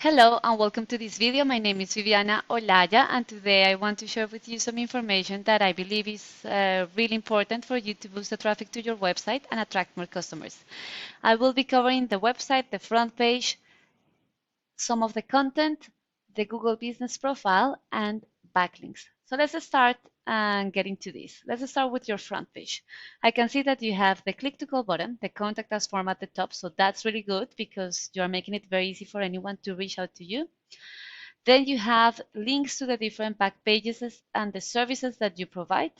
Hello and welcome to this video. My name is Viviana Olaya and today I want to share with you some information that I believe is really important for you to boost the traffic to your website and attract more customers. I will be covering the website, the front page, some of the content, the Google Business Profile, and backlinks. So let's start and get into this. Let's start with your front page. I can see that you have the click to call button, the contact us form at the top. So that's really good because you are making it very easy for anyone to reach out to you. Then you have links to the different back pages and the services that you provide.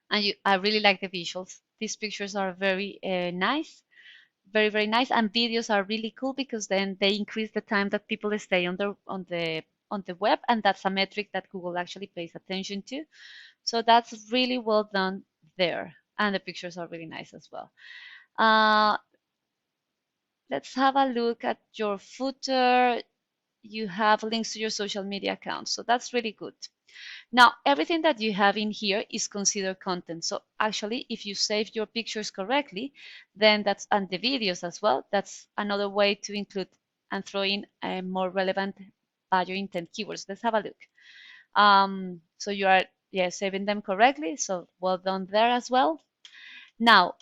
And I really like the visuals. These pictures are very nice. Very nice, and videos are really cool because then they increase the time that people stay on the web, and that's a metric that Google actually pays attention to. So that's really well done there, and the pictures are really nice as well. Let's have a look at your footer. You have links to your social media accounts, so that's really good. Now, everything that you have in here is considered content. So actually, if you save your pictures correctly, then and the videos as well, that's another way to include and throw in a more relevant value intent keywords. Let's have a look. So you are, saving them correctly. So well done there as well. Now,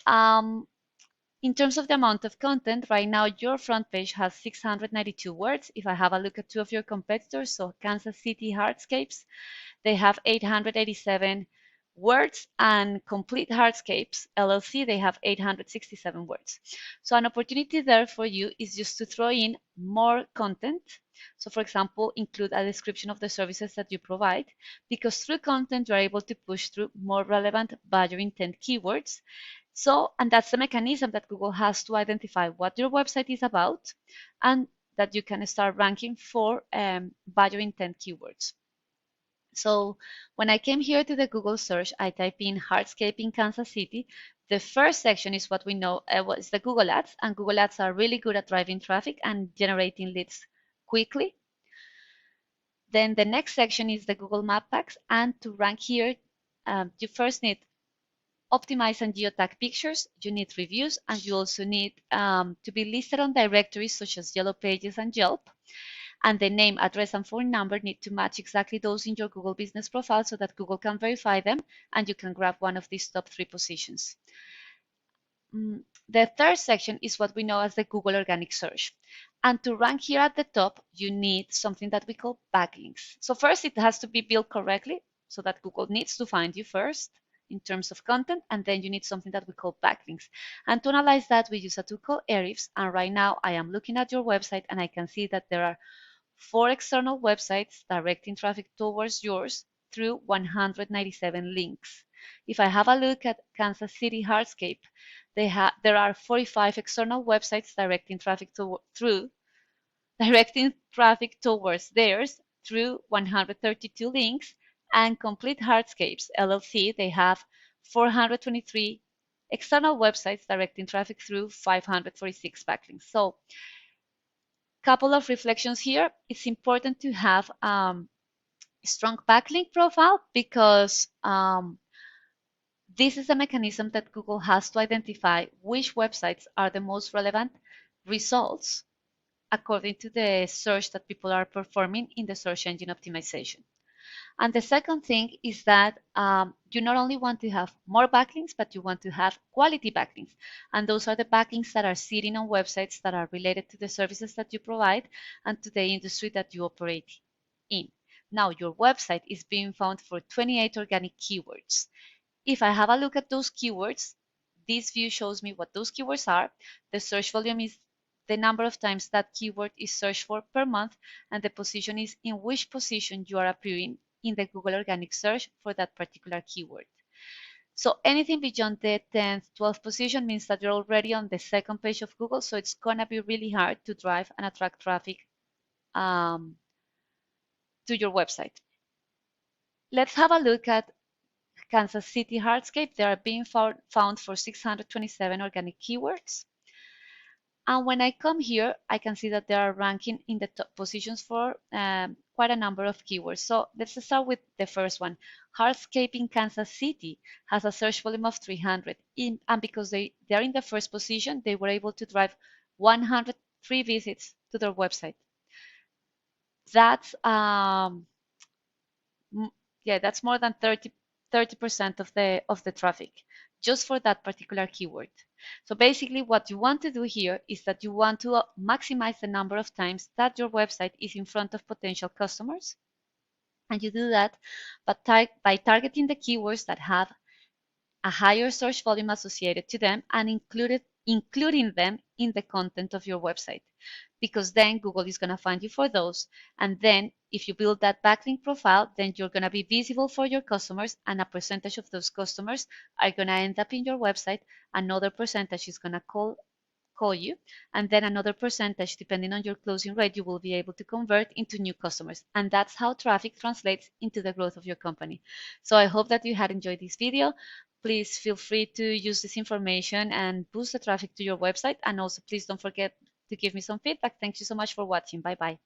in terms of the amount of content, right now your front page has 692 words. If I have a look at two of your competitors, so Kansas City Hardscapes, they have 887 words, and Complete Hardscapes LLC, they have 867 words. So an opportunity there for you is just to throw in more content. So for example, include a description of the services that you provide, because through content, you're able to push through more relevant value intent keywords. So, and that's the mechanism that Google has to identify what your website is about and that you can start ranking for value intent keywords. So when I came here to the Google search, I type in Hardscape in Kansas City. The first section is what we know is the Google Ads, and Google Ads are really good at driving traffic and generating leads quickly. Then the next section is the Google Map Packs, and to rank here, you first need optimize and geotag pictures, you need reviews, and you also need to be listed on directories such as Yellow Pages and Yelp. And the name, address, and phone number need to match exactly those in your Google Business Profile so that Google can verify them and you can grab one of these top 3 positions. The third section is what we know as the Google Organic Search. And to rank here at the top, you need something that we call backlinks. So first, it has to be built correctly so that Google needs to find you first in terms of content, and then you need something that we call backlinks. And to analyze that, we use a tool called Ahrefs, and right now I am looking at your website and I can see that there are 4 external websites directing traffic towards yours through 197 links. If I have a look at Kansas City Hardscape, there are 45 external websites directing traffic towards theirs through 132 links, and Complete Hardscapes LLC, they have 423 external websites directing traffic through 546 backlinks. So, couple of reflections here. It's important to have a strong backlink profile because this is a mechanism that Google has to identify which websites are the most relevant results according to the search that people are performing in the search engine optimization. And the second thing is that you not only want to have more backlinks, but you want to have quality backlinks. And those are the backlinks that are sitting on websites that are related to the services that you provide and to the industry that you operate in. Now, your website is being found for 28 organic keywords. If I have a look at those keywords, this view shows me what those keywords are. The search volume is the number of times that keyword is searched for per month, and the position is in which position you are appearing in the Google Organic Search for that particular keyword. So anything beyond the 10th, 12th position means that you're already on the second page of Google, so it's going to be really hard to drive and attract traffic to your website. Let's have a look at Kansas City Hardscape. They are being found for 627 organic keywords. And when I come here, I can see that they are ranking in the top positions for quite a number of keywords. So let's start with the first one. Hardscape in Kansas City has a search volume of 300. And because they're in the first position, they were able to drive 103 visits to their website. That's yeah, that's more than 30% of the traffic just for that particular keyword. So basically what you want to do here is that you want to maximize the number of times that your website is in front of potential customers. And you do that by targeting the keywords that have a higher search volume associated to them and including them in the content of your website, because then Google is going to find you for those. And then if you build that backlink profile, then you're going to be visible for your customers, and a percentage of those customers are going to end up in your website. Another percentage is going to call you, and then another percentage, depending on your closing rate, you will be able to convert into new customers. And that's how traffic translates into the growth of your company. So I hope that you had enjoyed this video. Please feel free to use this information and boost the traffic to your website. And also, please don't forget to give me some feedback. Thank you so much for watching. Bye bye.